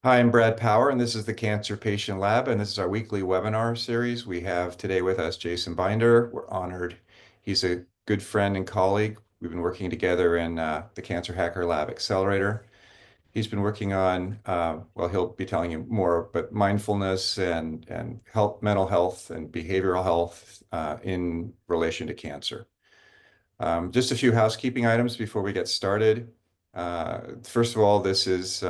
Hi, I'm Brad Power, and this is the Cancer Patient Lab, and this is our weekly webinar series. We have today with us Jason Binder. We're honored. He's a good friend and colleague. We've been working together in the Cancer Hacker Lab Accelerator. He's been working on, well, he'll be telling you more, but mindfulness and health, mental health and behavioral health in relation to cancer. Just a few housekeeping items before we get started. First of all, this is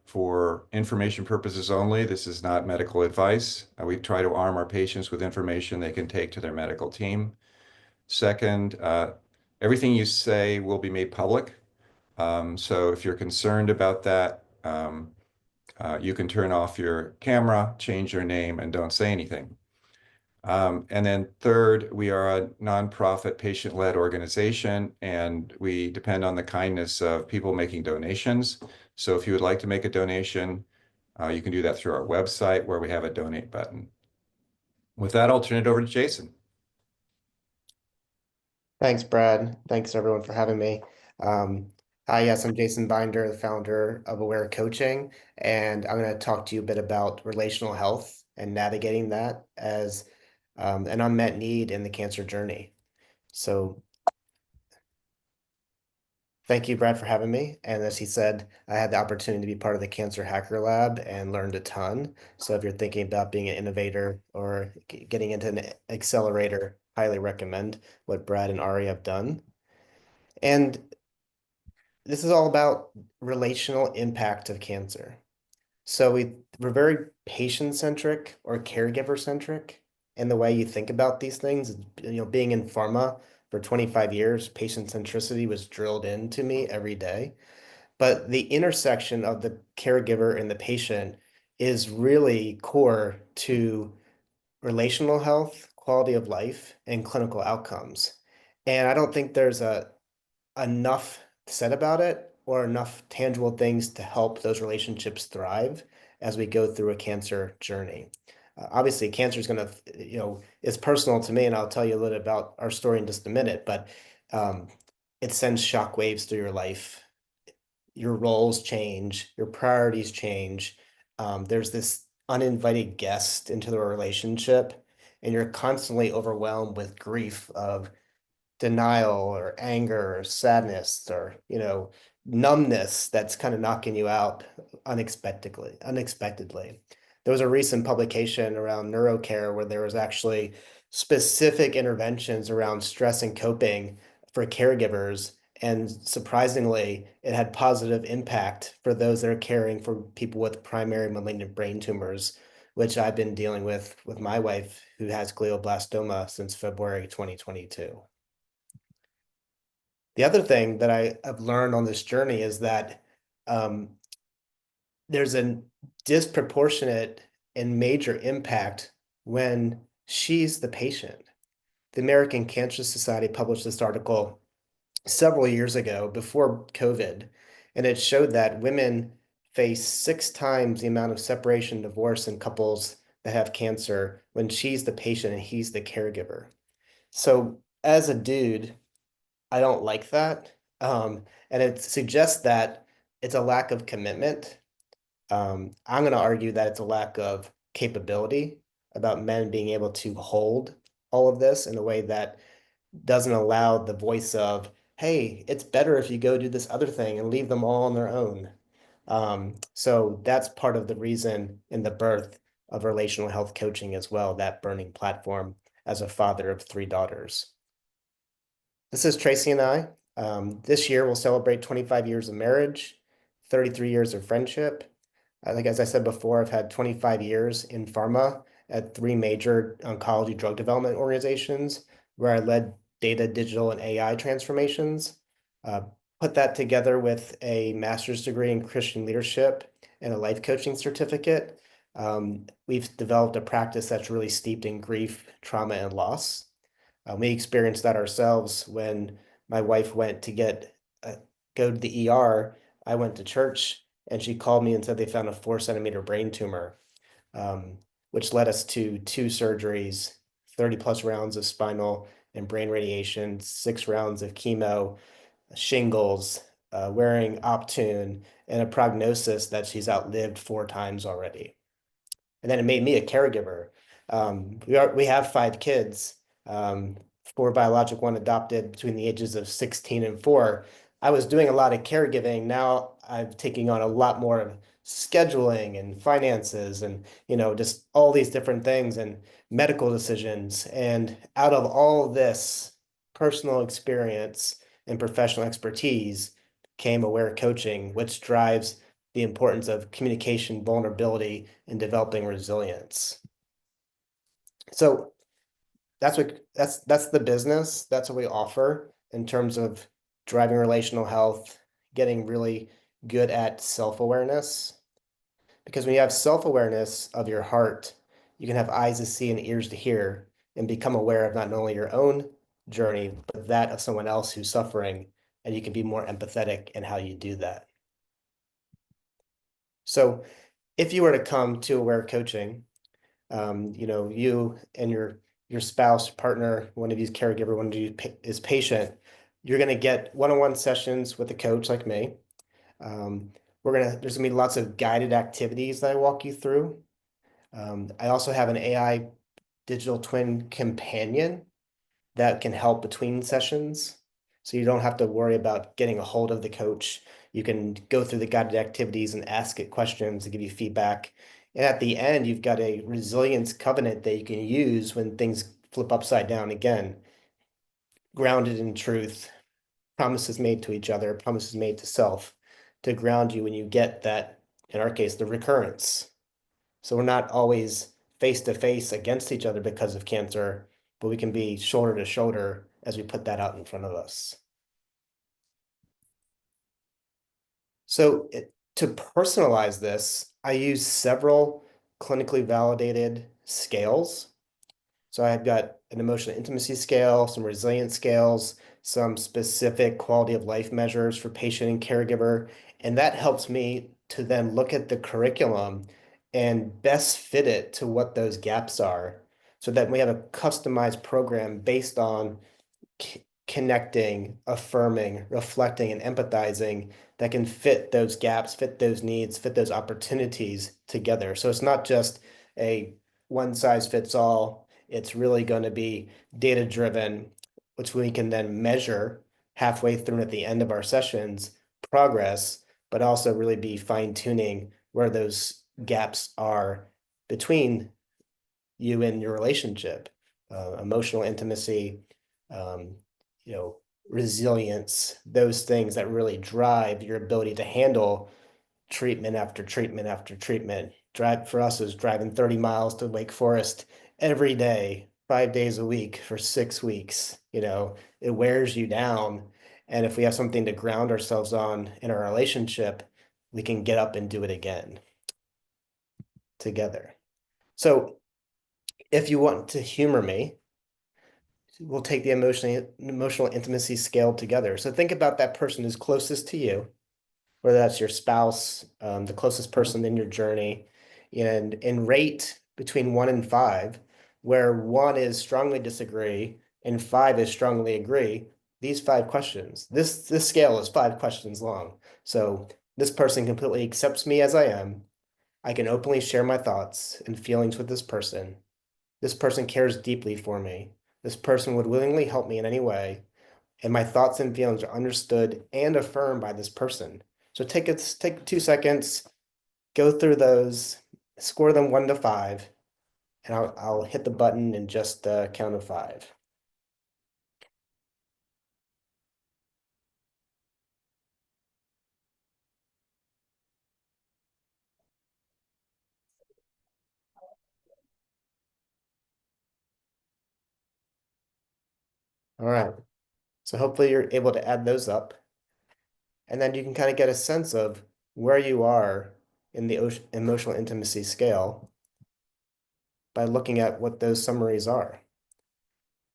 for information purposes only. This is not medical advice. We try to arm our patients with information they can take to their medical team. Second, everything you say will be made public. So if you're concerned about that, you can turn off your camera, change your name, and don't say anything. And then third, we are a nonprofit patient-led organization, and we depend on the kindness of people making donations. So if you would like to make a donation, you can do that through our website where we have a donate button. With that, I'll turn it over to Jason. Thanks, Brad. Thanks, everyone, for having me. Um, Hi, yes, I'm Jason Binder, the founder of Aware Coaching, and I'm going to talk to you a bit about relational health and navigating that as an unmet need in the cancer journey. So, thank you, Brad, for having me. And as he said, I had the opportunity to be part of the Cancer Hacker Lab and learned a ton. So, if you're thinking about being an innovator or getting into an accelerator, highly recommend what Brad and Ari have done. And this is all about relational impact of cancer. So we're very patient-centric or caregiver-centric in the way you think about these things. Being in pharma for 25 years, patient centricity was drilled into me every day. But the intersection of the caregiver and the patient is really core to relational health, quality of life, and clinical outcomes. And I don't think there's a enough said about it or enough tangible things to help those relationships thrive as we go through a cancer journey. Obviously, cancer is going to, it's personal to me, and I'll tell you a little about our story in just a minute, but um, it sends shockwaves through your life. Your roles change, your priorities change. There's this uninvited guest into the relationship, and you're constantly overwhelmed with grief of denial or anger or sadness or numbness that's kind of knocking you out unexpectedly. There was a recent publication around neurocare where there was actually specific interventions around stress and coping for caregivers, and surprisingly it had positive impact for those that are caring for people with primary malignant brain tumors, which I've been dealing with my wife who has glioblastoma since February 2022. The other thing that I have learned on this journey is that um, there's a disproportionate and major impact when she's the patient. The American Cancer Society published this article several years ago before COVID, and it showed that women face 6 times the amount of separation and divorce in couples that have cancer when she's the patient and he's the caregiver. So, as a dude, I don't like that. And it suggests that it's a lack of commitment. I'm going to argue that it's a lack of capability about men being able to hold all of this in a way that doesn't allow the voice of, hey, it's better if you go do this other thing and leave them all on their own. So that's part of the reason in the birth of relational health coaching as well, that burning platform as a father of 3 daughters. This is Tracy and I. This year we'll celebrate 25 years of marriage, 33 years of friendship. I think, as I said before, I've had 25 years in pharma at 3 major oncology drug development organizations where I led data, digital, and AI transformations. Uh, Put that together with a master's degree in Christian leadership and a life coaching certificate. We've developed a practice that's really steeped in grief, trauma, and loss. We experienced that ourselves when my wife went to go to the ER. I went to church and she called me and said they found a 4 centimeter brain tumor, um, which led us to 2 surgeries, 30 plus rounds of spinal and brain radiation, 6 rounds of chemo, shingles, wearing Optune, and a prognosis that she's outlived 4 times already. And then it made me a caregiver. We have 5 kids, 4 biological, 1 adopted between the ages of 16 and 4. I was doing a lot of caregiving. Now I'm taking on a lot more of scheduling and finances and, just all these different things and medical decisions. And out of all of this personal experience and professional expertise came aware coaching, which drives the importance of communication, vulnerability, and developing resilience. So that's the business. That's what we offer in terms of driving relational health, getting really good at self-awareness. Because when you have self-awareness of your heart, you can have eyes to see and ears to hear and become aware of not only your own journey, but that of someone else who's suffering, and you can be more empathetic in how you do that. So if you were to come to Aware Coaching, you and your spouse, partner, one of you's caregiver, one of you is patient, you're going to get one-on-one sessions with a coach like me. There's going to be lots of guided activities that I walk you through. I also have an AI digital twin companion that can help between sessions. So you don't have to worry about getting a hold of the coach. You can go through the guided activities and ask it questions to give you feedback. And at the end, you've got a resilience covenant that you can use when things flip upside down again, grounded in truth, promises made to each other, promises made to self, to ground you when you get that, in our case, the recurrence. So we're not always face to face against each other because of cancer, but we can be shoulder to shoulder as we put that out in front of us. So to personalize this, I use several clinically validated scales. So I've got an emotional intimacy scale, some resilience scales, some specific quality of life measures for patient and caregiver. And that helps me to then look at the curriculum and best fit it to what those gaps are so that we have a customized program based on connecting, affirming, reflecting, and empathizing that can fit those gaps, fit those needs, fit those opportunities together. So it's not just a one size fits all. It's really going to be data driven, which we can then measure halfway through and at the end of our sessions progress, but also really be fine tuning where those gaps are between you and your relationship, emotional intimacy, um, you know, resilience, those things that really drive your ability to handle treatment after treatment after treatment. Drive for us is driving 30 miles to Wake Forest every day, 5 days a week for 6 weeks. It wears you down. And if we have something to ground ourselves on in our relationship, we can get up and do it again together. So if you want to humor me, we'll take the emotional intimacy scale together. So think about that person who's closest to you, whether that's your spouse, the closest person in your journey, and rate between 1 and 5, where 1 is strongly disagree and 5 is strongly agree. These 5 questions, this scale is 5 questions long. So this person completely accepts me as I am. I can openly share my thoughts and feelings with this person. This person cares deeply for me. This person would willingly help me in any way, and my thoughts and feelings are understood and affirmed by this person. So take 2 seconds, go through those, score them 1 to 5, and I'll hit the button in just the count of 5. All right. So hopefully you're able to add those up, and then you can kind of get a sense of where you are in the emotional intimacy scale by looking at what those summaries are.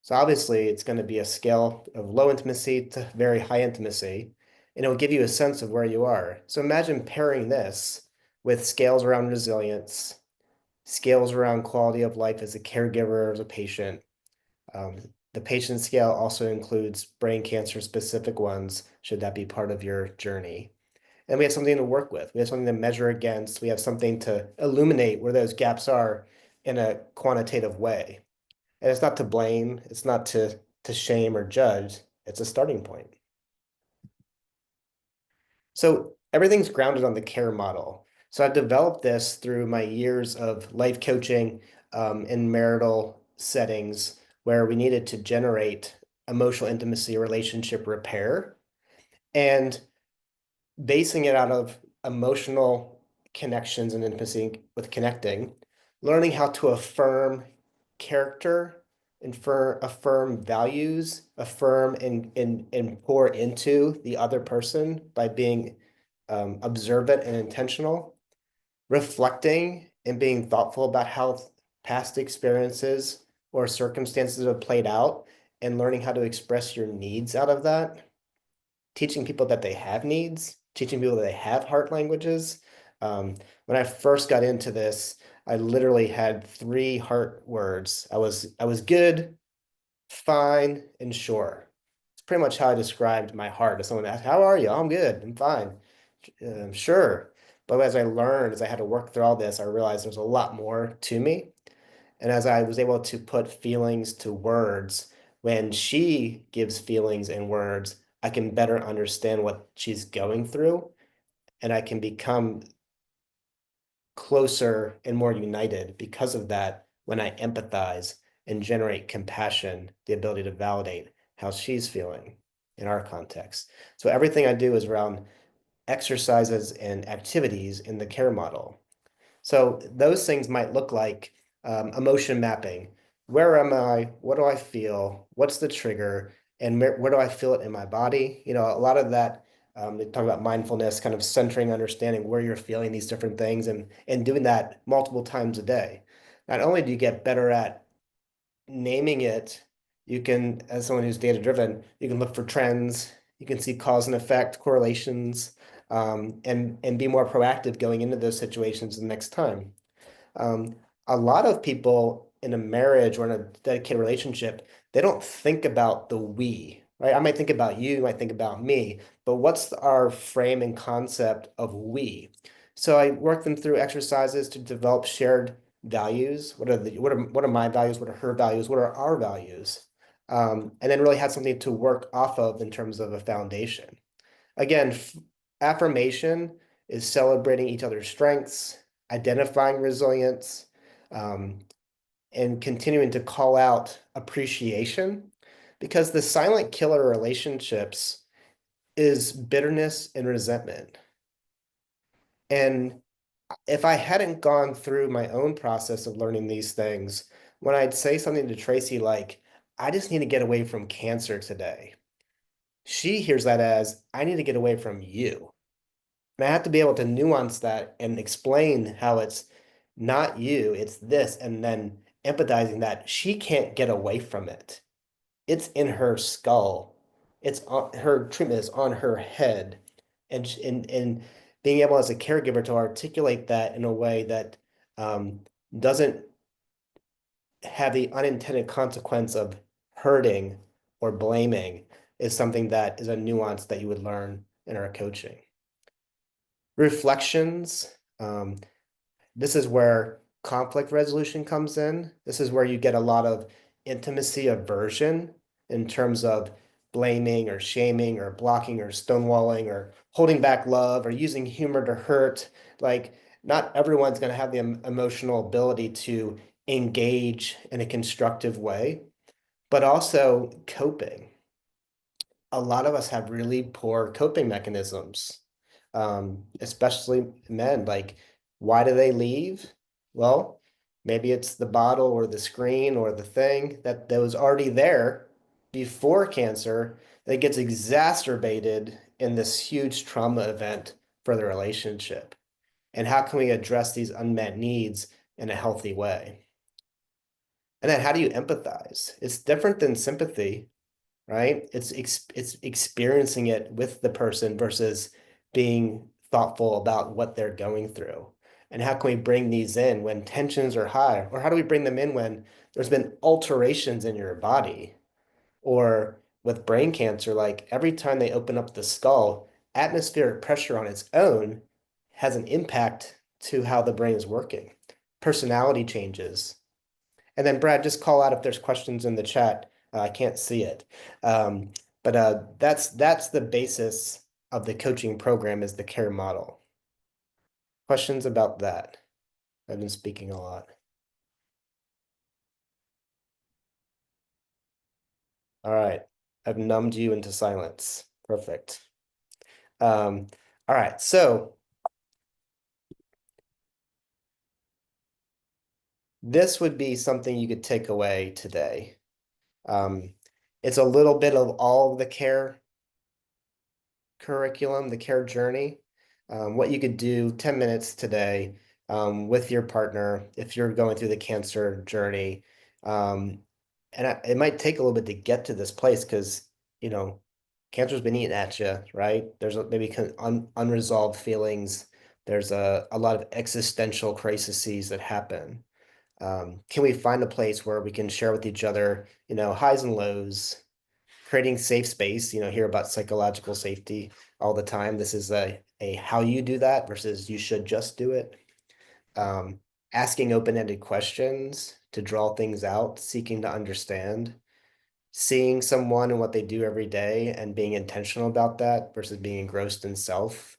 So obviously it's going to be a scale of low intimacy to very high intimacy, and it'll give you a sense of where you are. So imagine pairing this with scales around resilience, scales around quality of life as a caregiver, as a patient. Um, the patient scale also includes brain cancer specific ones should that be part of your journey? And we have something to work with. We have something to measure against. We have something to illuminate where those gaps are in a quantitative way. And it's not to blame, it's not to shame or judge. It's a starting point. So everything's grounded on the care model. So I've developed this through my years of life coaching in marital settings where we needed to generate emotional intimacy, relationship repair. And basing it out of emotional connections and intimacy with connecting, learning how to affirm character, affirm values, affirm and pour into the other person by being observant and intentional, reflecting and being thoughtful about how past experiences or circumstances have played out, and learning how to express your needs out of that, teaching people that they have needs, teaching people that they have heart languages. When I first got into this, I literally had three heart words. I was good, fine, and sure. It's pretty much how I described my heart. If someone asked, "How are you?" "I'm good. I'm fine." Sure. But as I learned, as I had to work through all this, I realized there's a lot more to me. And as I was able to put feelings to words, when she gives feelings in words, I can better understand what she's going through, and I can become closer and more united because of that when I empathize and generate compassion, the ability to validate how she's feeling in our context. So everything I do is around exercises and activities in the care model. So those things might look like emotion mapping. Where am I? What do I feel? What's the trigger? And where do I feel it in my body? A lot of that, they talk about mindfulness, kind of centering, understanding where you're feeling these different things and doing that multiple times a day. Not only do you get better at naming it, you can, as someone who's data driven, you can look for trends, you can see cause and effect correlations, and be more proactive going into those situations the next time. Um, a lot of people in a marriage or in a dedicated relationship, they don't think about the we, right? I might think about you, I might think about me, but what's our frame and concept of we? So I work them through exercises to develop shared values. What are my values? What are her values? What are our values? And then really have something to work off of in terms of a foundation. Again, affirmation is celebrating each other's strengths, identifying resilience, um, and continuing to call out appreciation, because the silent killer relationships is bitterness and resentment. And if I hadn't gone through my own process of learning these things, when I'd say something to Tracy like, "I just need to get away from cancer today," she hears that as, "I need to get away from you." And I have to be able to nuance that and explain how it's not you, it's this, and then empathizing that she can't get away from it. It's in her skull. It's on her treatment is on her head. And being able as a caregiver to articulate that in a way that doesn't have the unintended consequence of hurting or blaming is something that is a nuance that you would learn in our coaching. Reflections. This is where conflict resolution comes in. This is where you get a lot of intimacy aversion in terms of blaming or shaming or blocking or stonewalling or holding back love or using humor to hurt. Like, not everyone's going to have the emotional ability to engage in a constructive way, but also coping. A lot of us have really poor coping mechanisms, especially men. Like, why do they leave? Well, maybe it's the bottle or the screen or the thing that was already there before cancer that gets exacerbated in this huge trauma event for the relationship. And how can we address these unmet needs in a healthy way? And then how do you empathize? It's different than sympathy, right? It's experiencing it with the person versus being thoughtful about what they're going through. And how can we bring these in when tensions are high? Or how do we bring them in when there's been alterations in your body? Or with brain cancer, like every time they open up the skull, atmospheric pressure on its own has an impact to how the brain is working. Personality changes. And then Brad, just call out if there's questions in the chat. I can't see it. But that's the basis of the coaching program is the care model. Questions about that? I've been speaking a lot. All right. I've numbed you into silence. Perfect. All right. So this would be something you could take away today. It's a little bit of all the care curriculum, the care journey, what you could do 10 minutes today with your partner if you're going through the cancer journey. And it might take a little bit to get to this place because, cancer's been eating at you, right? There's maybe unresolved feelings. There's a lot of existential crises that happen. Can we find a place where we can share with each other, highs and lows, creating safe space, hear about psychological safety all the time. This is a how you do that versus you should just do it. Um, Asking open-ended questions to draw things out, seeking to understand, seeing someone and what they do every day and being intentional about that versus being engrossed in self.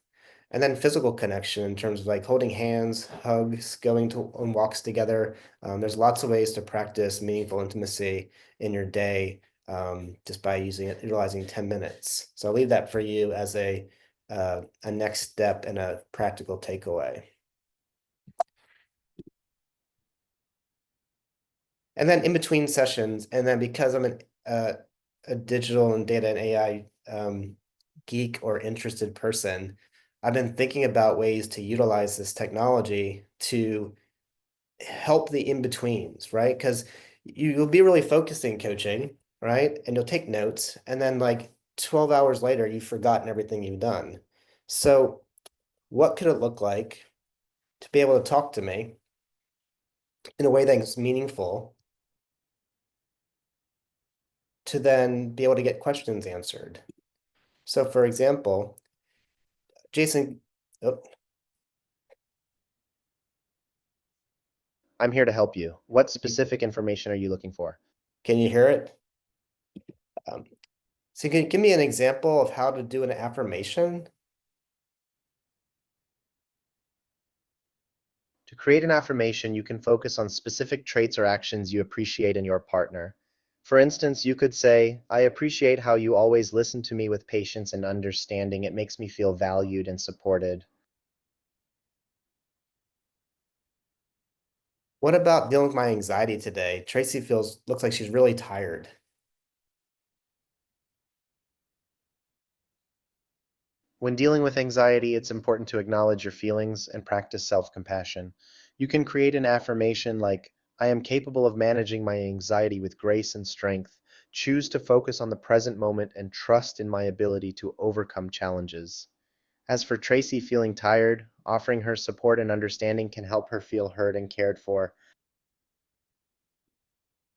And then physical connection in terms of like holding hands, hugs, going on walks together. There's lots of ways to practice meaningful intimacy in your day just by utilizing 10 minutes. So I'll leave that for you as a next step and a practical takeaway. And then in between sessions, and then because I'm a digital and data and AI geek or interested person, I've been thinking about ways to utilize this technology to help the in-betweens, right? Because you'll be really focusing coaching, right? And you'll take notes, and then like 12 hours later, you've forgotten everything you've done. So what could it look like to be able to talk to me in a way that's meaningful to then be able to get questions answered? So for example, Jason, oh, I'm here to help you. What specific information are you looking for? can you hear it? Um, so can you give me an example of how to do an affirmation? To create an affirmation, you can focus on specific traits or actions you appreciate in your partner. For instance, you could say, I appreciate how you always listen to me with patience and understanding. It makes me feel valued and supported. What about dealing with my anxiety today? Tracy looks like she's really tired. When dealing with anxiety, it's important to acknowledge your feelings and practice self-compassion. You can create an affirmation like, I am capable of managing my anxiety with grace and strength. Choose to focus on the present moment and trust in my ability to overcome challenges. As for Tracy feeling tired, offering her support and understanding can help her feel heard and cared for.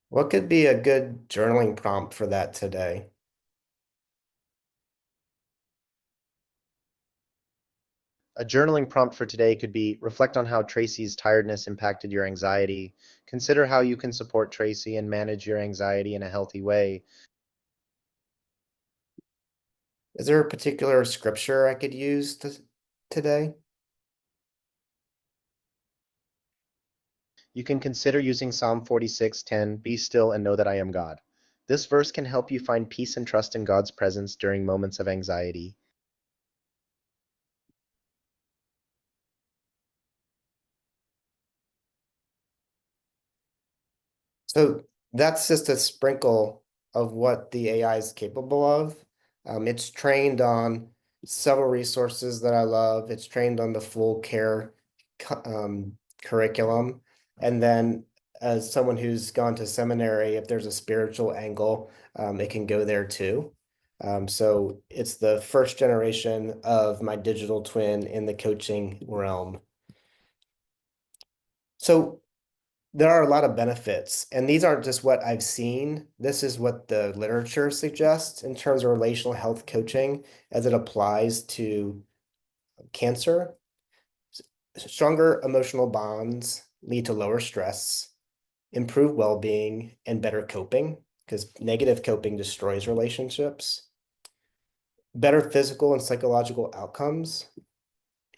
What could be a good journaling prompt for that today? A journaling prompt for today could be reflect on how Tracy's tiredness impacted your anxiety. Consider how you can support Tracy and manage your anxiety in a healthy way. Is there a particular scripture I could use today? You can consider using Psalm 46:10, Be still and know that I am God. This verse can help you find peace and trust in God's presence during moments of anxiety. So that's just a sprinkle of what the AI is capable of. It's trained on several resources that I love. It's trained on the full care curriculum. And then as someone who's gone to seminary, if there's a spiritual angle, it can go there too. So it's the first generation of my digital twin in the coaching realm. So There are a lot of benefits, and these aren't just what I've seen. This is what the literature suggests in terms of relational health coaching as it applies to cancer. Stronger emotional bonds lead to lower stress, improved well-being, and better coping, because negative coping destroys relationships. Better physical and psychological outcomes.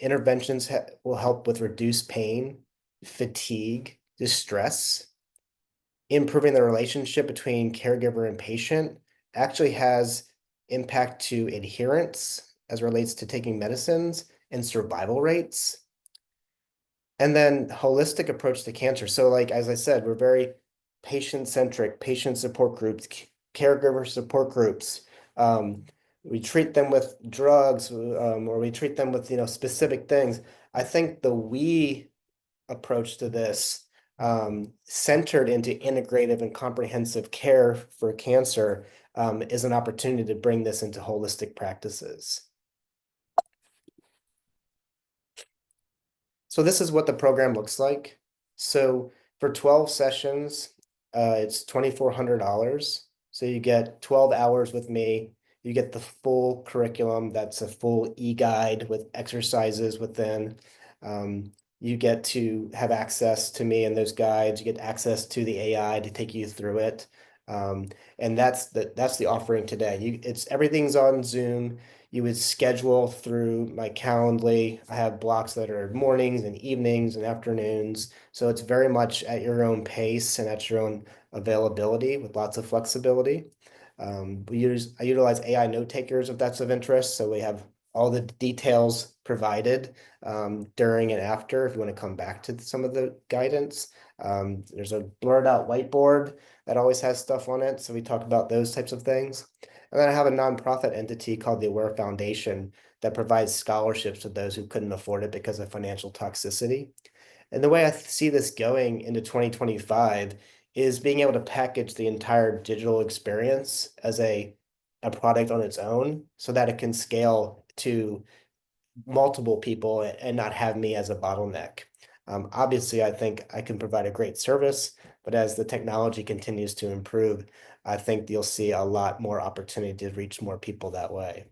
Interventions will help with reduced pain, fatigue, distress. Improving the relationship between caregiver and patient actually has impact to adherence as relates to taking medicines and survival rates. And then holistic approach to cancer. So like, as I said, we're very patient-centric, patient support groups, caregiver support groups. We treat them with drugs, or we treat them with, specific things. I think the we approach to this, centered into integrative and comprehensive care for cancer, is an opportunity to bring this into holistic practices. So this is what the program looks like. So for 12 sessions, it's $2,400. So you get 12 hours with me. You get the full curriculum. That's a full e-guide with exercises within. You get to have access to me and those guides. You get access to the AI to take you through it. And that's the offering today. Everything's on Zoom. You would schedule through my Calendly. I have blocks that are mornings and evenings and afternoons. So it's very much at your own pace and at your own availability with lots of flexibility. I utilize AI note takers if that's of interest. So we have all the details provided during and after if you want to come back to some of the guidance. There's a blurred out whiteboard that always has stuff on it. So we talk about those types of things. And then I have a nonprofit entity called the Aware Foundation that provides scholarships to those who couldn't afford it because of financial toxicity. And the way I see this going into 2025 is being able to package the entire digital experience as a product on its own so that it can scale to multiple people and not have me as a bottleneck. Obviously, I think I can provide a great service, but as the technology continues to improve, I think you'll see a lot more opportunity to reach more people that way.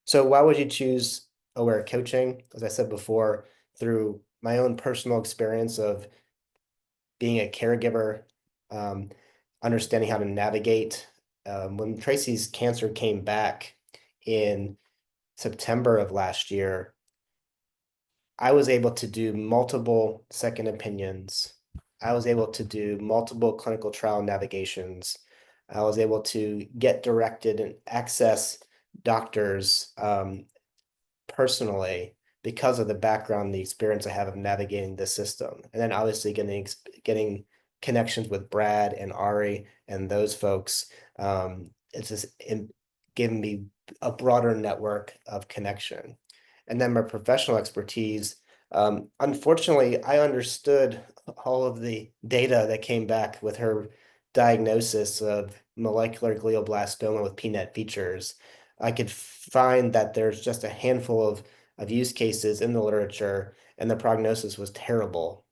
So why would you choose Aware Coaching? As I said before, through my own personal experience of being a caregiver, understanding how to navigate. When Tracy's cancer came back in September of last year, I was able to do multiple second opinions. I was able to do multiple clinical trial navigations. I was able to get directed and access doctors personally because of the background, the experience I have of navigating the system. And then obviously getting connections with Brad and Ari and those folks. It's just giving me a broader network of connection. And then my professional expertise. Unfortunately, I understood all of the data that came back with her diagnosis of molecular glioblastoma with PNET features. I could find that there's just a handful of use cases in the literature, and the prognosis was terrible.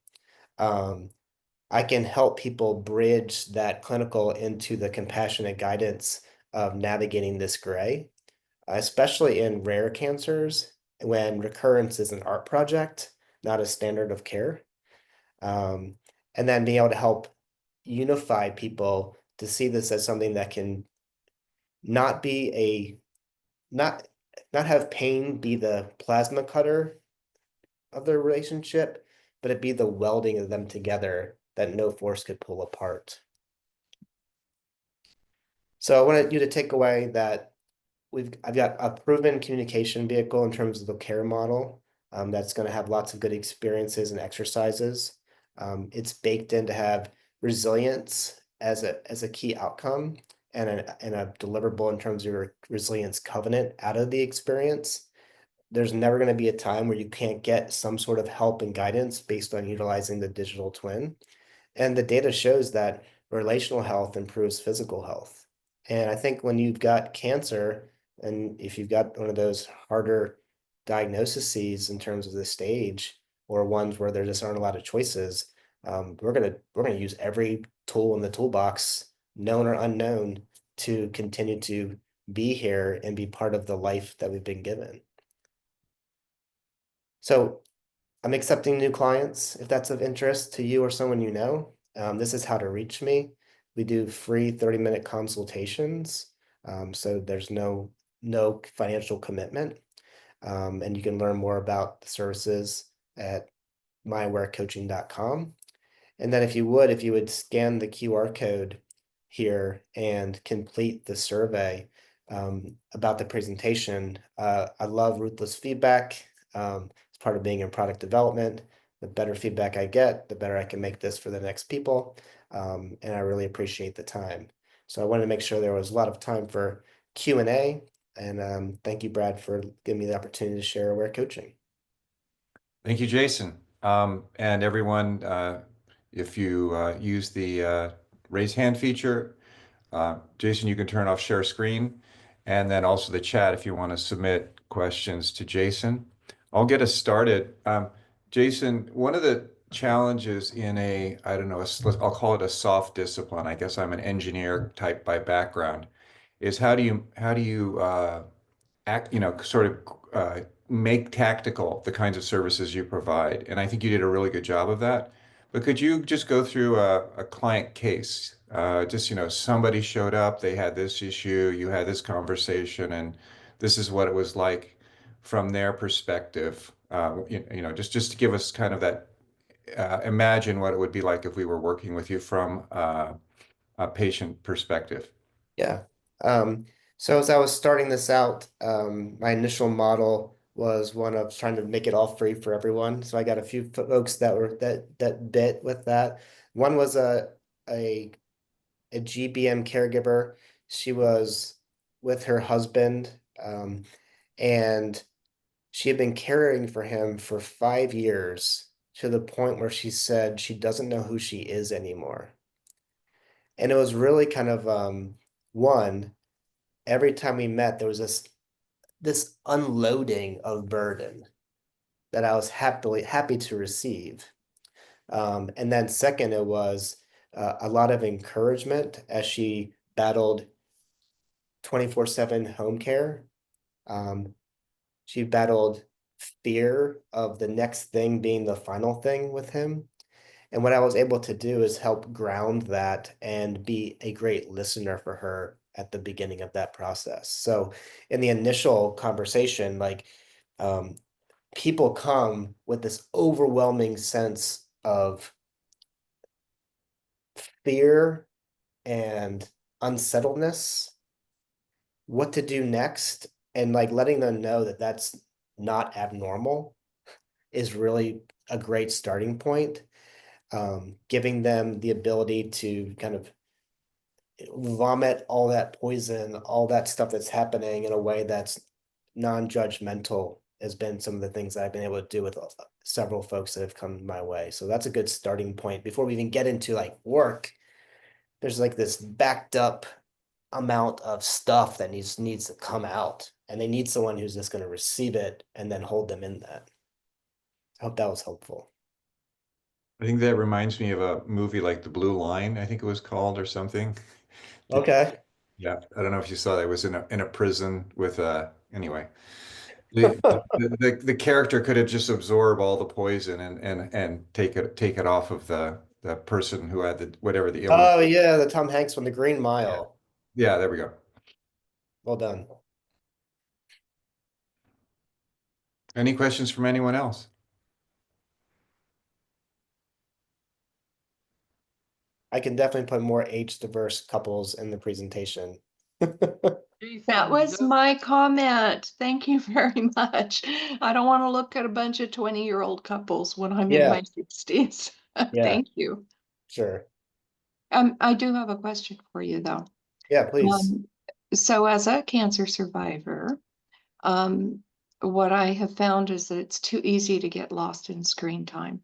I can help people bridge that clinical into the compassionate guidance of navigating this gray, especially in rare cancers when recurrence is an art project, not a standard of care. And then being able to help unify people to see this as something that can not be a not not have pain be the plasma cutter of their relationship, but it be the welding of them together that no force could pull apart. So I wanted you to take away that I've got a proven communication vehicle in terms of the care model, that's going to have lots of good experiences and exercises. It's baked in to have resilience as a key outcome and a deliverable in terms of your resilience covenant out of the experience. There's never going to be a time where you can't get some sort of help and guidance based on utilizing the digital twin. And the data shows that relational health improves physical health. And I think when you've got cancer, and if you've got one of those harder diagnoses in terms of the stage, or ones where there just aren't a lot of choices, we're gonna use every tool in the toolbox, known or unknown, to continue to be here and be part of the life that we've been given. So I'm accepting new clients if that's of interest to you or someone you know. This is how to reach me. We do free 30-minute consultations. So there's no financial commitment. And you can learn more about the services at myawarecoaching.com. And then if you would scan the QR code here and complete the survey about the presentation. I love ruthless feedback. It's part of being in product development. The better feedback I get, the better I can make this for the next people. And I really appreciate the time. So I wanted to make sure there was a lot of time for Q&A. And thank you, Brad, for giving me the opportunity to share Aware Coaching. Thank you, Jason. And everyone, if you use the raise hand feature, Jason, you can turn off share screen, and then also the chat if you want to submit questions to Jason. I'll get us started. Jason, one of the challenges in I don't know, I'll call it a soft discipline. I guess I'm an engineer type by background, is how do you act, sort of make tactical the kinds of services you provide. And I think you did a really good job of that. But could you just go through a client case? Just, somebody showed up, they had this issue, you had this conversation, and this is what it was like from their perspective. Just to give us kind of that, imagine what it would be like if we were working with you from a patient perspective. Yeah. So as I was starting this out, my initial model was one of trying to make it all free for everyone. So I got a few folks that bit with that. One was a GBM caregiver. She was with her husband, and she had been caring for him for 5 years, to the point where she said she doesn't know who she is anymore. And it was really kind of one, every time we met, there was this unloading of burden that I was happy to receive. And then second, it was a lot of encouragement as she battled 24/7 home care. Um, she battled fear of the next thing being the final thing with him. And what I was able to do is help ground that and be a great listener for her at the beginning of that process. So in the initial conversation, um, people come with this overwhelming sense of fear and unsettledness, what to do next, and letting them know that that's not abnormal is really a great starting point. Giving them the ability to kind of vomit all that poison, all that stuff that's happening in a way that's non-judgmental has been some of the things that I've been able to do with several folks that have come my way. So that's a good starting point. Before we even get into work, there's this backed up amount of stuff that needs to come out, and they need someone who's just going to receive it and then hold them in that. I hope that was helpful. I think that reminds me of a movie like The Blue Line, I think it was called or something. Did Okay. Yeah, I don't know if you saw that. It was in a prison with anyway. The character could have just absorbed all the poison and take it off of the person who had whatever the illness. Oh yeah, the Tom Hanks one, The Green Yeah. Mile. Yeah, there we go. Well done. Any questions from anyone else? I can definitely put more age diverse couples in the presentation. That was my comment. Thank you very much. I don't want to look at a bunch of 20-year-old couples when I'm in Yeah, my 60s. yeah, Thank you. sure. I do have a question for you though. Yeah, please. So as a cancer survivor, what I have found is that it's too easy to get lost in screen time.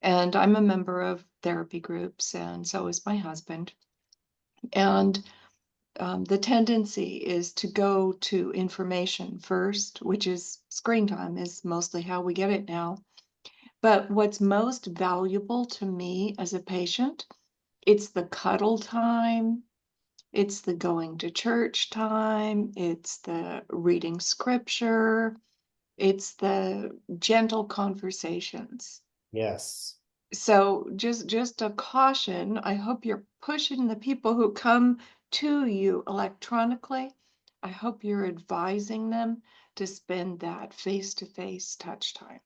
And I'm a member of therapy groups, and so is my husband. And the tendency is to go to information first, which is screen time is mostly how we get it now. But what's most valuable to me as a patient, it's the cuddle time, it's the going to church time, it's the reading scripture, it's the gentle conversations. Yes. So just a caution, I hope you're pushing the people who come to you electronically. I hope you're advising them to spend that face-to-face touch time.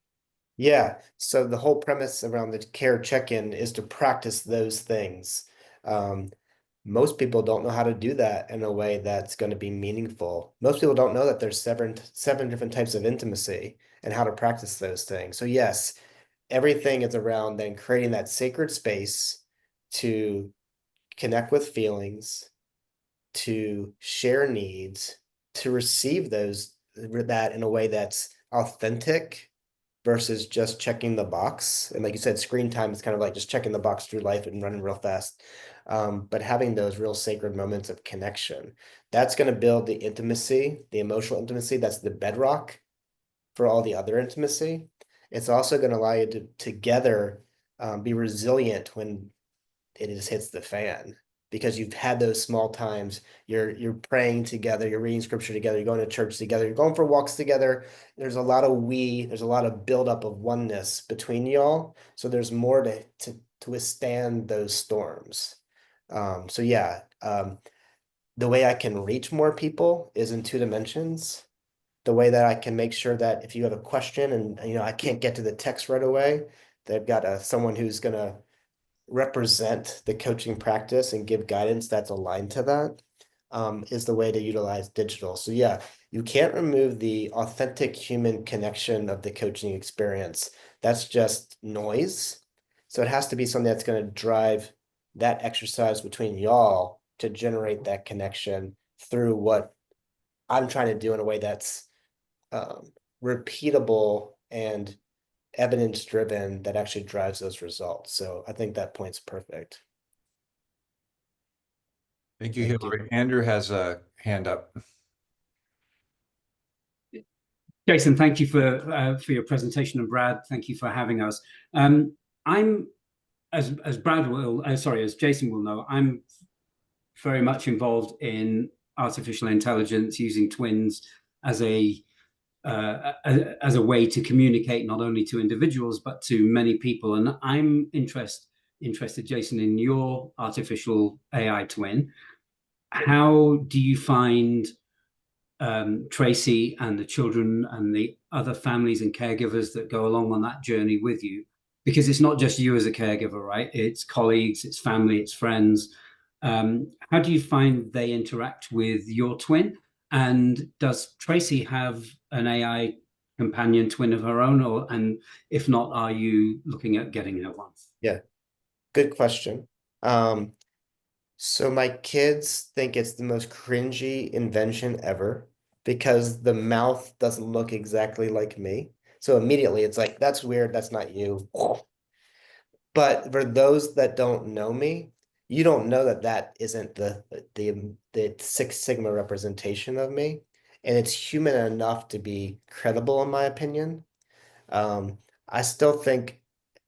Yeah. So the whole premise around the care check-in is to practice those things. Um, most people don't know how to do that in a way that's going to be meaningful. Most people don't know that there's seven different types of intimacy and how to practice those things. So yes, everything is around then creating that sacred space to connect with feelings, to share needs, to receive that in a way that's authentic versus just checking the box. And like you said, screen time is kind of like just checking the box through life and running real fast. But having those real sacred moments of connection, that's going to build the intimacy, the emotional intimacy. That's the bedrock for all the other intimacy. It's also going to allow you to together be resilient when it just hits the fan because you've had those small times. You're praying together, you're reading scripture together, you're going to church together, you're going for walks together. There's a lot of there's a lot of buildup of oneness between y'all. So there's more to withstand those storms. So yeah, the way I can reach more people is in two dimensions. The way that I can make sure that if you have a question and I can't get to the text right away, they've got someone who's gonna represent the coaching practice and give guidance that's aligned to that, is the way to utilize digital. So yeah, you can't remove the authentic human connection of the coaching experience. That's just noise. So it has to be something that's going to drive that exercise between y'all to generate that connection through what I'm trying to do in a way that's repeatable and evidence driven that actually drives those results. So I think that point's perfect. Thank you, Thank you. Hillary. Andrew has a hand up. Jason, thank you for your presentation, and Brad, thank you for having us. I'm as Brad will, sorry, as Jason will know, I'm very much involved in artificial intelligence using twins as a way to communicate not only to individuals but to many people. And I'm interested, Jason, in your artificial AI twin. How do you find Tracy and the children and the other families and caregivers that go along on that journey with you? Because it's not just you as a caregiver, right? It's colleagues, it's family, it's friends. How do you find they interact with your twin? And does Tracy have an AI companion twin of her own? And if not, are you looking at getting her one? Yeah, good question. So my kids think it's the most cringy invention ever because the mouth doesn't look exactly like me. So immediately it's like, that's weird, that's not you. But for those that don't know me, you don't know that that isn't the Six Sigma representation of me. And it's human enough to be credible, in my opinion. I still think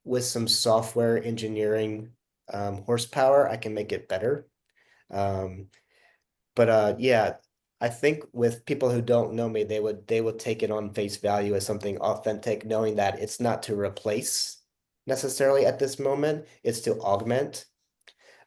with some software engineering horsepower, I can make it better. Um, but yeah, I think with people who don't know me, they would take it on face value as something authentic, knowing that it's not to replace necessarily at this moment, it's to augment.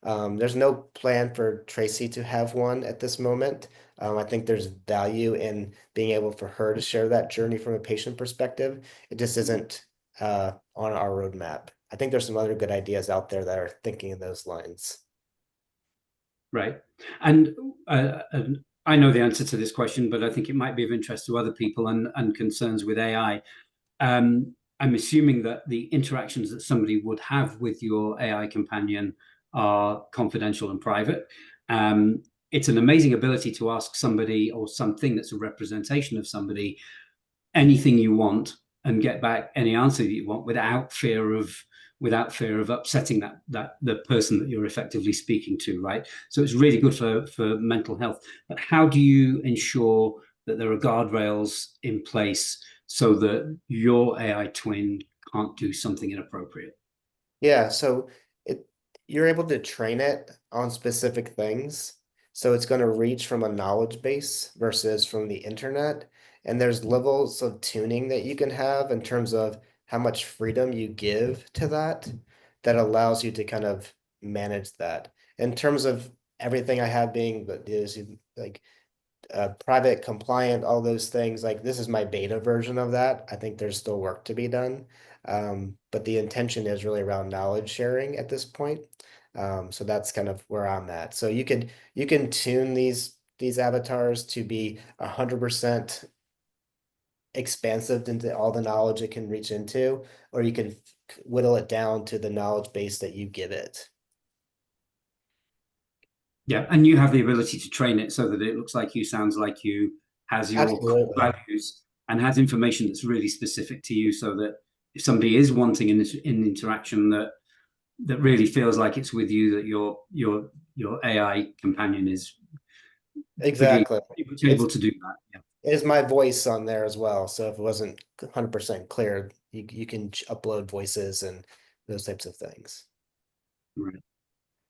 There's no plan for Tracy to have one at this moment. I think there's value in being able for her to share that journey from a patient perspective. It just isn't on our roadmap. I think there's some other good ideas out there that are thinking in those lines. Right. And I know the answer to this question, but I think it might be of interest to other people and concerns with AI. I'm assuming that the interactions that somebody would have with your AI companion are confidential and private. It's an amazing ability to ask somebody or something that's a representation of somebody anything you want and get back any answer that you want without fear of upsetting that the person that you're effectively speaking to, right? So it's really good for mental health. But how do you ensure that there are guardrails in place so that your AI twin can't do something inappropriate? Yeah, so you're able to train it on specific things. So it's going to reach from a knowledge base versus from the internet. And there's levels of tuning that you can have in terms of how much freedom you give to that, that allows you to kind of manage that. In terms of everything I have being is like private, compliant, all those things, like this is my beta version of that. I think there's still work to be done. But the intention is really around knowledge sharing at this point. So that's kind of where I'm at. So you can tune these avatars to be 100% expansive into all the knowledge it can reach into, or you can whittle it down to the knowledge base that you give it. Yeah, and you have the ability to train it so that it looks like you, sounds like you, has your core Absolutely. values, and has information that's really specific to you, so that if somebody is wanting an interaction that really feels like it's with you, that your AI companion is pretty Exactly. much able to do that. Yeah. Is my voice on there as well. So if it wasn't 100% clear, you can upload voices and those types of things. Right.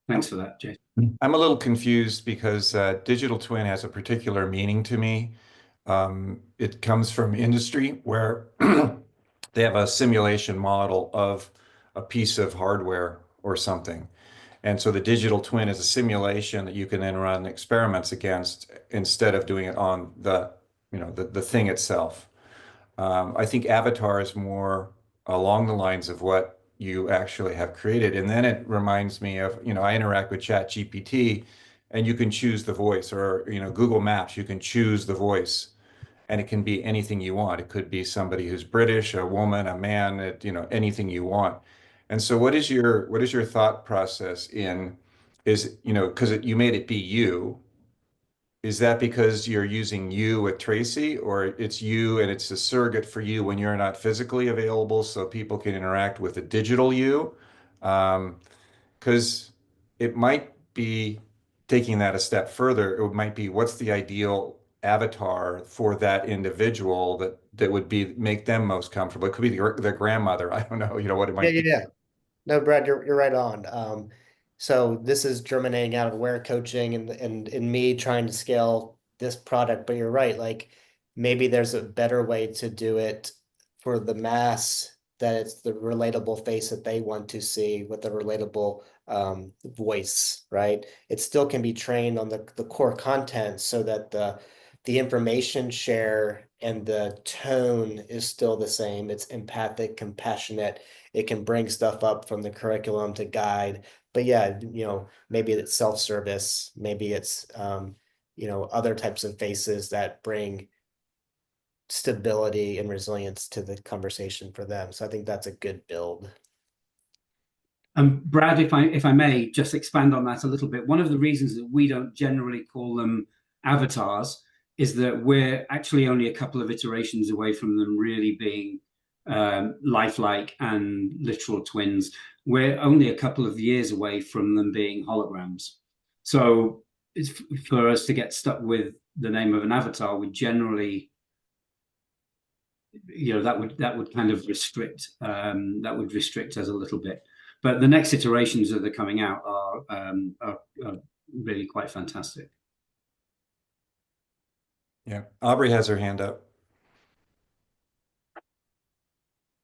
Thanks for that, Jason. I'm a little confused because digital twin has a particular meaning to me. It comes from industry where they have a simulation model of a piece of hardware or something. And so the digital twin is a simulation that you can then run experiments against instead of doing it on the thing itself. I think Avatar is more along the lines of what you actually have created. And then it reminds me of, I interact with Chat GPT and you can choose the voice, or, Google Maps, you can choose the voice and it can be anything you want. It could be somebody who's British, a woman, a man, anything you want. And so what is your thought process because you made it be you, is that because you're using you with Tracy, or it's you and it's a surrogate for you when you're not physically available so people can interact with a digital you? Because it might be taking that a step further. It might be, what's the ideal avatar for that individual that would be make them most comfortable? It could be their grandmother. I don't know, what it Yeah, might yeah, be. yeah. No, Brad, you're right on. So this is germinating out of aware coaching and me trying to scale this product, but you're right, like maybe there's a better way to do it for the mass, that it's the relatable face that they want to see with the relatable voice, right? It still can be trained on the core content so that the information share and the tone is still the same. It's empathic, compassionate. It can bring stuff up from the curriculum to guide. But yeah, maybe it's self-service, maybe it's other types of faces that bring stability and resilience to the conversation for them. So I think that's a good build. Brad, if I may just expand on that a little bit, one of the reasons that we don't generally call them avatars is that we're actually only a couple of iterations away from them really being lifelike and literal twins. We're only a couple of years away from them being holograms. So for us to get stuck with the name of an avatar would generally, that would kind of restrict us a little bit. But the next iterations that are coming out are really quite fantastic. Yeah. Aubrey has her hand up.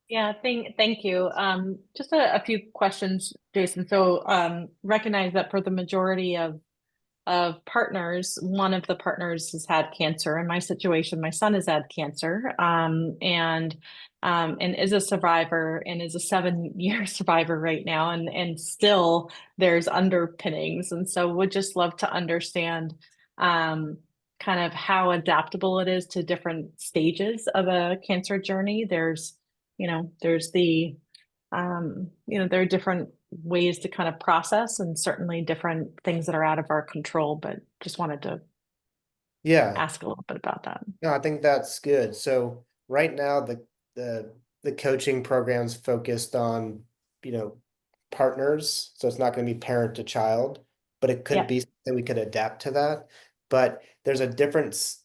Yeah, thank you. Just a few questions, Jason. So recognize that for the majority of partners, one of the partners has had cancer. In my situation, my son has had cancer, and is a survivor, and is a 7-year survivor right now, and still there's underpinnings. And so would just love to understand kind of how adaptable it is to different stages of a cancer journey. There's there are different ways to kind of process, and certainly different things that are out of our control, but just wanted to Yeah, ask a little bit about that. no, I think that's good. So right now the coaching program's focused on, partners. So it's not going to be parent to child, but it could Yeah. be that we could adapt to that. But there's a difference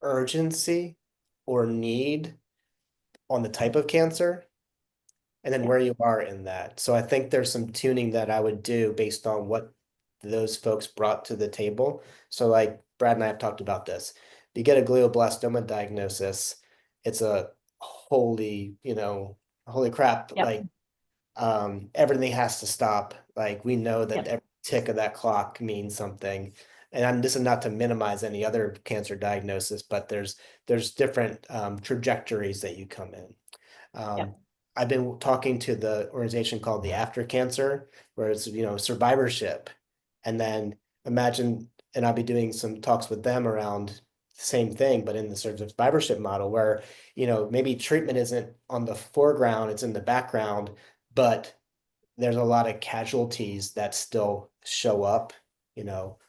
urgency or need on the type of cancer, and then Yeah. where you are in that. So I think there's some tuning that I would do based on what those folks brought to the table. So like Brad and I have talked about this. If you get a glioblastoma diagnosis, it's a holy, holy crap, Yep. like everything has to stop. Like we know that Yep. every tick of that clock means something. And this is not to minimize any other cancer diagnosis, but there's different trajectories that you come in. Yep. I've been talking to the organization called the After Cancer, where it's, survivorship. And then imagine, and I'll be doing some talks with them around the same thing, but in the sort of survivorship model where, maybe treatment isn't on the foreground, it's in the background, but there's a lot of casualties that still show up,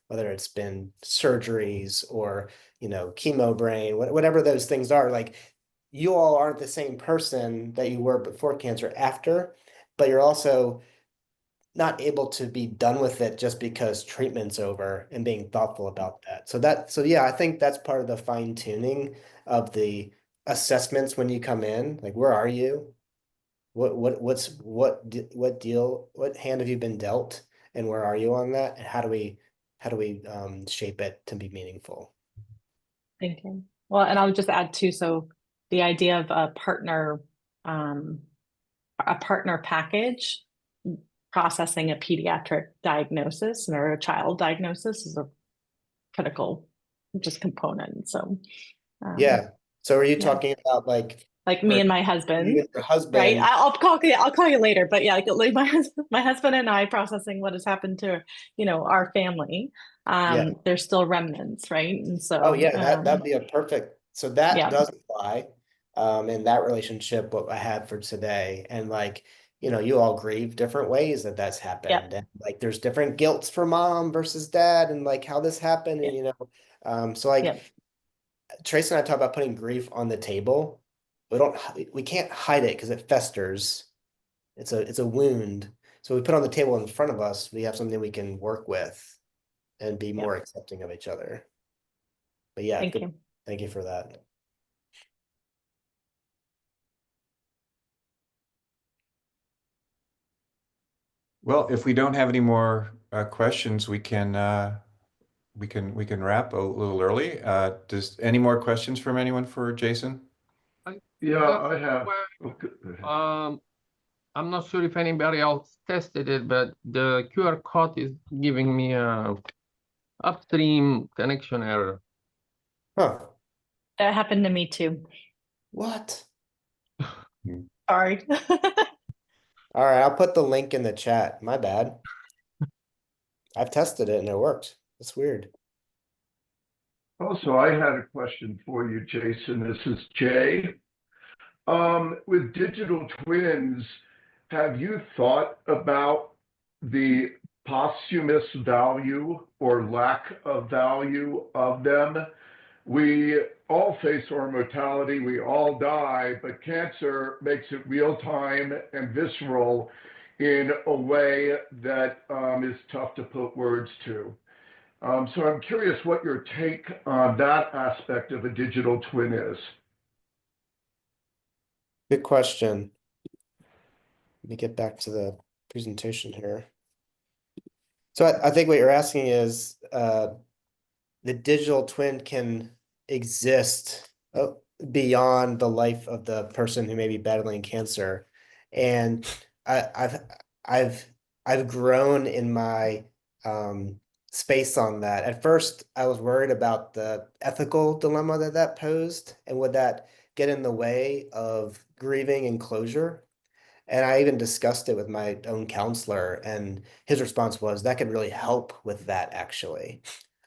whether it's been surgeries or, chemo brain, whatever those things are. Like you all aren't the same person that you were before cancer after, but you're also not able to be done with it just because treatment's over and being thoughtful about that. So yeah, I think that's part of the fine tuning of the assessments when you come in. Like, where are you? What deal, what hand have you been dealt, and where are you on that? And how do we shape it to be meaningful? Thank you. Well, and I'll just add too, so the idea of um, a partner package processing a pediatric diagnosis or a child diagnosis is a critical just component. So Yeah. So are you yeah, talking about like like me for and my you husband, and your right? husband? I'll call you later, but yeah, like my husband and I processing what has happened to, our family. Yeah. There's still remnants, right? And Oh so yeah, that'd be a perfect. So that yeah, does apply in that relationship what I had for today. And like, you all grieve different ways that that's yeah, happened. And like there's different guilts for mom versus dad and like how this happened. yeah, And so like yeah, Tracy and I talk about putting grief on the table. We can't hide it because it festers. It's a wound. So we put it on the table in front of us, we have something we can work with and be yeah. more accepting of each other. But yeah, Thank good. you. Thank you for that. Well, if we don't have any more questions, we can wrap a little early. Does any more questions from anyone for Jason? Yeah, I have. Okay. I'm not sure if anybody else tested it, but the QR code is giving me a upstream connection error. Huh. That happened to me too. What? Sorry. All right, I'll put the link in the chat. My bad. I've tested it and it worked. It's weird. Also, I had a question for you, Jason. This is Jay. With digital twins, have you thought about the posthumous value or lack of value of them? We all face our mortality, we all die, but cancer makes it real time and visceral in a way that is tough to put words to. So I'm curious what your take on that aspect of a digital twin is. Good question. Let me get back to the presentation here. So I think what you're asking is the digital twin can exist beyond the life of the person who may be battling cancer. And I've grown in my space on that. At first, I was worried about the ethical dilemma that posed, and would that get in the way of grieving and closure? And I even discussed it with my own counselor, and his response was that could really help with that actually.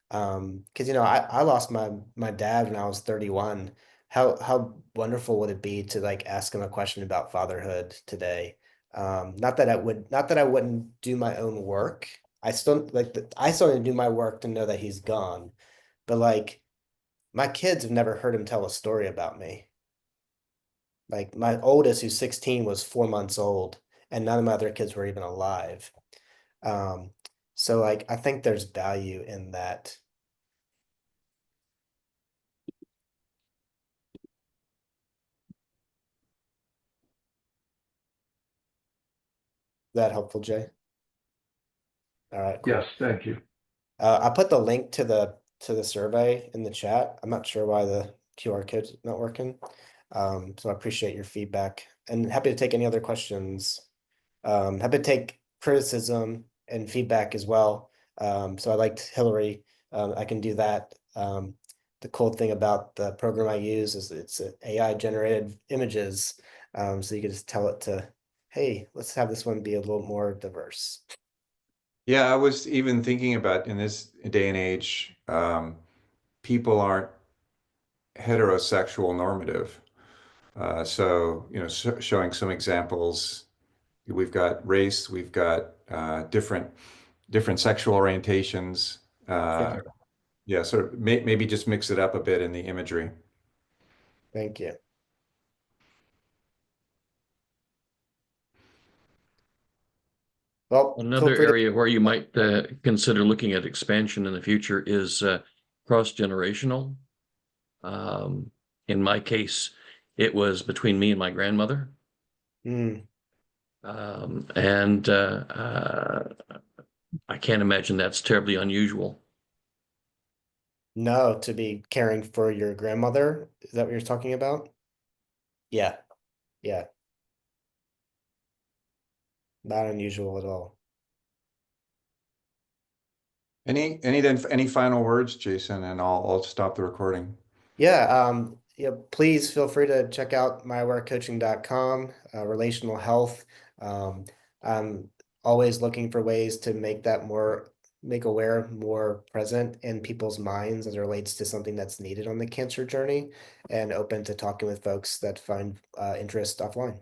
Because I lost my dad when I was 31. How wonderful would it be to like ask him a question about fatherhood today? Not that I wouldn't do my own work. I still need to do my work to know that he's gone. But like my kids have never heard him tell a story about me. Like my oldest, who's 16, was 4 months old, and none of my other kids were even alive. Um, so like I think there's value in that. that helpful, Jay? All right, cool. Yes, thank you. I put the link to the survey in the chat. I'm not sure why the QR code's not working. So I appreciate your feedback and happy to take any other questions. Happy to take criticism and feedback as well. So I liked Hillary. I can do that. The cool thing about the program I use is it's AI generated images. So you can just tell it to, hey, let's have this one be a little more diverse. Yeah, I was even thinking about in this day and age, people aren't heterosexual normative. So, showing some examples. We've got race, we've got different sexual orientations. Thank you. Yeah, sort of maybe just mix it up a bit in the imagery. Thank you. Well, feel Another free to. area where you might consider looking at expansion in the future is cross-generational. In my case, it was between me and my grandmother. Mm, And I can't imagine that's terribly unusual. no, to be caring for your grandmother. Is that what you're talking about? Yeah, yeah. Not unusual at all. Any final words, Jason, and I'll stop the recording. Yeah, please feel free to check out myawarecoaching.com, relational health. I'm always looking for ways to make aware more present in people's minds as it relates to something that's needed on the cancer journey, and open to talking with folks that find interest offline.